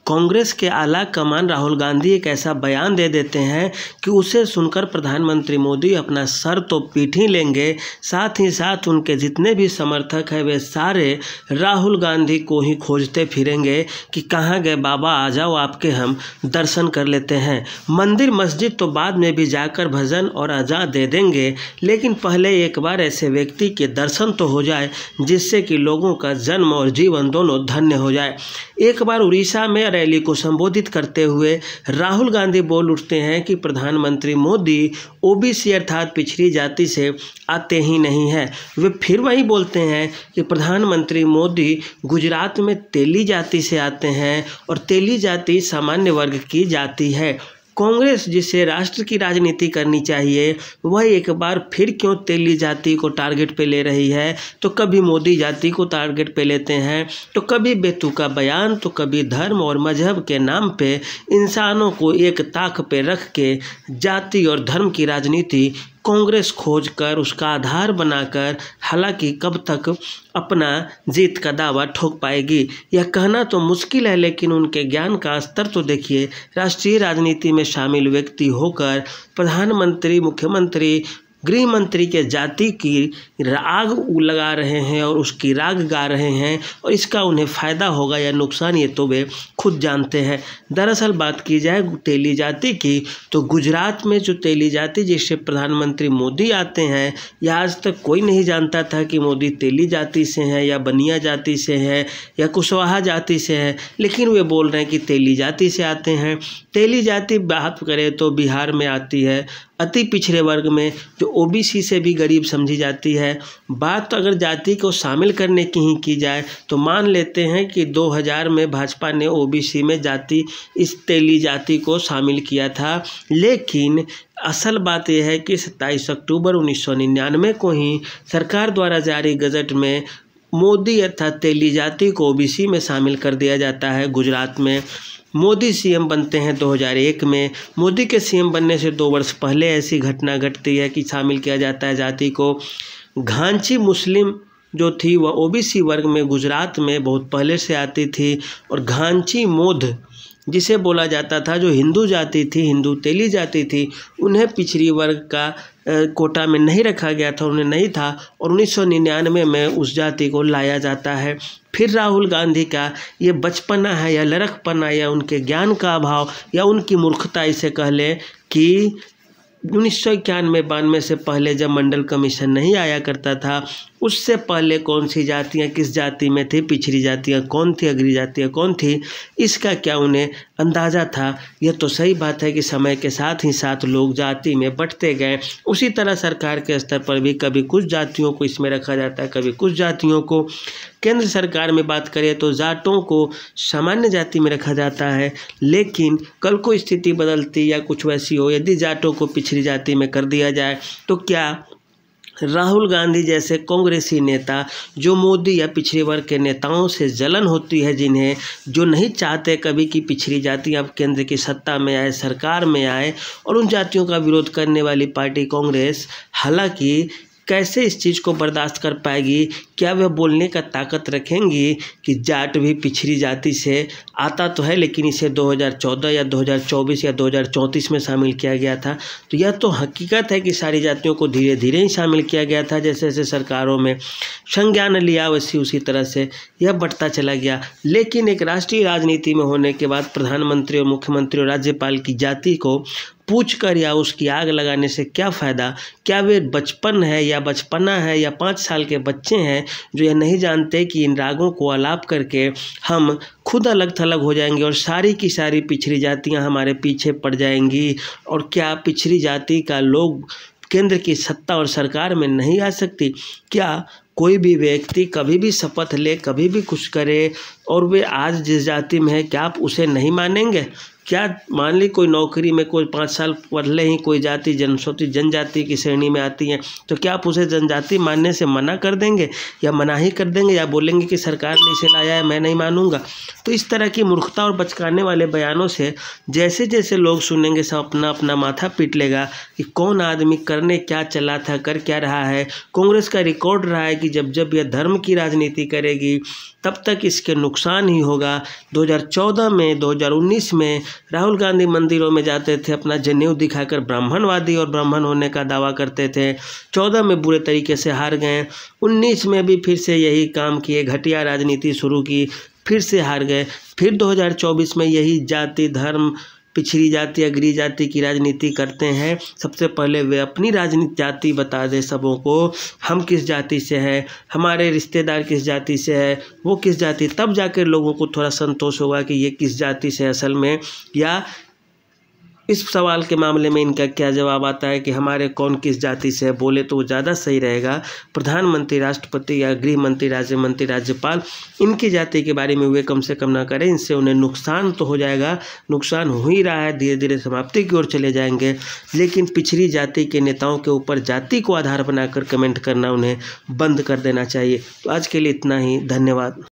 कांग्रेस के आला कमान राहुल गांधी एक ऐसा बयान दे देते हैं कि उसे सुनकर प्रधानमंत्री मोदी अपना सर तो पीट ही लेंगे, साथ ही साथ उनके जितने भी समर्थक हैं वे सारे राहुल गांधी को ही खोजते फिरेंगे कि कहाँ गए बाबा, आ जाओ आपके हम दर्शन कर लेते हैं। मंदिर मस्जिद तो बाद में भी जाकर भजन और अज़ान दे देंगे, लेकिन पहले एक बार ऐसे व्यक्ति के दर्शन तो हो जाए जिससे कि लोगों का जन्म और जीवन दोनों धन्य हो जाए। एक बार उड़ीसा में रैली को संबोधित करते हुए राहुल गांधी बोल उठते हैं कि प्रधानमंत्री मोदी ओबीसी अर्थात पिछड़ी जाति से आते ही नहीं हैं। वे फिर वही बोलते हैं कि प्रधानमंत्री मोदी गुजरात में तेली जाति से आते हैं और तेली जाति सामान्य वर्ग की जाति है। कांग्रेस जिसे राष्ट्र की राजनीति करनी चाहिए वह एक बार फिर क्यों तेली जाति को टारगेट पे ले रही है, तो कभी मोदी जाति को टारगेट पे लेते हैं, तो कभी बेतुका बयान, तो कभी धर्म और मजहब के नाम पे इंसानों को एक ताक पे रख के जाति और धर्म की राजनीति कांग्रेस खोजकर उसका आधार बनाकर हालांकि कब तक अपना जीत का दावा ठोक पाएगी यह कहना तो मुश्किल है, लेकिन उनके ज्ञान का स्तर तो देखिए। राष्ट्रीय राजनीति में शामिल व्यक्ति होकर प्रधानमंत्री, मुख्यमंत्री, गृह मंत्री के जाति की राग लगा रहे हैं और उसकी राग गा रहे हैं, और इसका उन्हें फ़ायदा होगा या नुकसान ये तो वे खुद जानते हैं। दरअसल बात की जाए तेली जाति की, तो गुजरात में जो तेली जाति जिससे प्रधानमंत्री मोदी आते हैं, यह आज तक कोई नहीं जानता था कि मोदी तेली जाति से हैं या बनिया जाति से हैं या कुशवाहा जाति से हैं, लेकिन वे बोल रहे हैं कि तेली जाति से आते हैं। तेली जाति बात करें तो बिहार में आती है, अति पिछड़े वर्ग में, जो ओबीसी से भी गरीब समझी जाती है। बात तो अगर जाति को शामिल करने की ही की जाए तो मान लेते हैं कि 2000 में भाजपा ने ओबीसी में इस तेली जाति को शामिल किया था, लेकिन असल बात यह है कि 27 अक्टूबर 1999 को ही सरकार द्वारा जारी गजट में मोदी अर्थात तेली जाति को ओबीसी में शामिल कर दिया जाता है। गुजरात में मोदी सीएम बनते हैं 2001 में। मोदी के सीएम बनने से 2 वर्ष पहले ऐसी घटना घटती है कि शामिल किया जाता है जाति को। घांची मुस्लिम जो थी वह ओबीसी वर्ग में गुजरात में बहुत पहले से आती थी, और घांची मोद जिसे बोला जाता था, जो हिंदू जाति थी, हिंदू तेली जाति थी, उन्हें पिछड़ी वर्ग का कोटा में नहीं रखा गया था, उन्हें नहीं था, और 1999 में उस जाति को लाया जाता है। फिर राहुल गांधी का ये बचपना है या लड़कपना या उनके ज्ञान का अभाव या उनकी मूर्खता इसे कह लें कि 1991-92 से पहले जब मंडल कमीशन नहीं आया करता था, उससे पहले कौन सी जातियाँ किस जाति में थी, पिछड़ी जातियाँ कौन थी, अग्री जातियाँ कौन थी, इसका क्या उन्हें अंदाज़ा था। यह तो सही बात है कि समय के साथ ही साथ लोग जाति में बंटते गए। उसी तरह सरकार के स्तर पर भी कभी कुछ जातियों को इसमें रखा जाता है, कभी कुछ जातियों को। केंद्र सरकार में बात करें तो जाटों को सामान्य जाति में रखा जाता है, लेकिन कल को स्थिति बदलती या कुछ वैसी हो, यदि जाटों को पिछड़ी जाति में कर दिया जाए तो क्या राहुल गांधी जैसे कांग्रेसी नेता, जो मोदी या पिछड़े वर्ग के नेताओं से जलन होती है, जिन्हें जो नहीं चाहते कभी कि पिछड़ी जातियां अब केंद्र की सत्ता में आए, सरकार में आए, और उन जातियों का विरोध करने वाली पार्टी कांग्रेस, हालांकि कैसे इस चीज़ को बर्दाश्त कर पाएगी? क्या वह बोलने का ताकत रखेंगी कि जाट भी पिछड़ी जाति से आता तो है, लेकिन इसे 2014 या 2024 या 2034 में शामिल किया गया था। तो यह तो हकीकत है कि सारी जातियों को धीरे धीरे ही शामिल किया गया था, जैसे जैसे सरकारों में संज्ञान लिया वैसी उसी तरह से यह बढ़ता चला गया। लेकिन एक राष्ट्रीय राजनीति में होने के बाद प्रधानमंत्री और मुख्यमंत्री और राज्यपाल की जाति को पूछकर या उसकी आग लगाने से क्या फ़ायदा? क्या वे बचपन है या बचपना है या 5 साल के बच्चे हैं जो यह नहीं जानते कि इन रागों को आलाप करके हम खुद अलग थलग हो जाएंगे और सारी की सारी पिछड़ी जातियां हमारे पीछे पड़ जाएंगी? और क्या पिछड़ी जाति का लोग केंद्र की सत्ता और सरकार में नहीं आ सकती? क्या कोई भी व्यक्ति कभी भी शपथ ले, कभी भी कुछ करे, और वे आज जिस जाति में है, क्या आप उसे नहीं मानेंगे? क्या मान ली कोई नौकरी में कोई 5 साल पढ़ले ही कोई जाति जनजाति की श्रेणी में आती है, तो क्या आप उसे जनजाति मानने से मना कर देंगे या मनाही कर देंगे, या बोलेंगे कि सरकार ने इसे लाया है मैं नहीं मानूंगा। तो इस तरह की मूर्खता और बचकाने वाले बयानों से जैसे जैसे लोग सुनेंगे सब अपना अपना माथा पीट लेगा कि कौन आदमी करने क्या चला था, कर क्या रहा है। कांग्रेस का रिकॉर्ड रहा है कि जब जब यह धर्म की राजनीति करेगी तब तक इसके नुकसान ही होगा। 2014 में 2019 में राहुल गांधी मंदिरों में जाते थे, अपना जनेऊ दिखाकर ब्राह्मणवादी और ब्राह्मण होने का दावा करते थे। 14 में बुरे तरीके से हार गए, 19 में भी फिर से यही काम किए, घटिया राजनीति शुरू की, फिर से हार गए। फिर 2024 में यही जाति धर्म पिछड़ी जाति अगड़ी जाति की राजनीति करते हैं। सबसे पहले वे अपनी राजनीति जाति बता दे सबों को, हम किस जाति से हैं, हमारे रिश्तेदार किस जाति से है, वो किस जाति, तब जाकर लोगों को थोड़ा संतोष होगा कि ये किस जाति से असल में। या इस सवाल के मामले में इनका क्या जवाब आता है कि हमारे कौन किस जाति से है, बोले तो वो ज़्यादा सही रहेगा। प्रधानमंत्री, राष्ट्रपति या गृह मंत्री, राज्य मंत्री, राज्यपाल इनकी जाति के बारे में वे कम से कम ना करें, इनसे उन्हें नुकसान तो हो जाएगा, नुकसान हो ही रहा है, धीरे धीरे समाप्ति की ओर चले जाएंगे। लेकिन पिछड़ी जाति के नेताओं के ऊपर जाति को आधार बनाकर कमेंट करना उन्हें बंद कर देना चाहिए। तो आज के लिए इतना ही, धन्यवाद।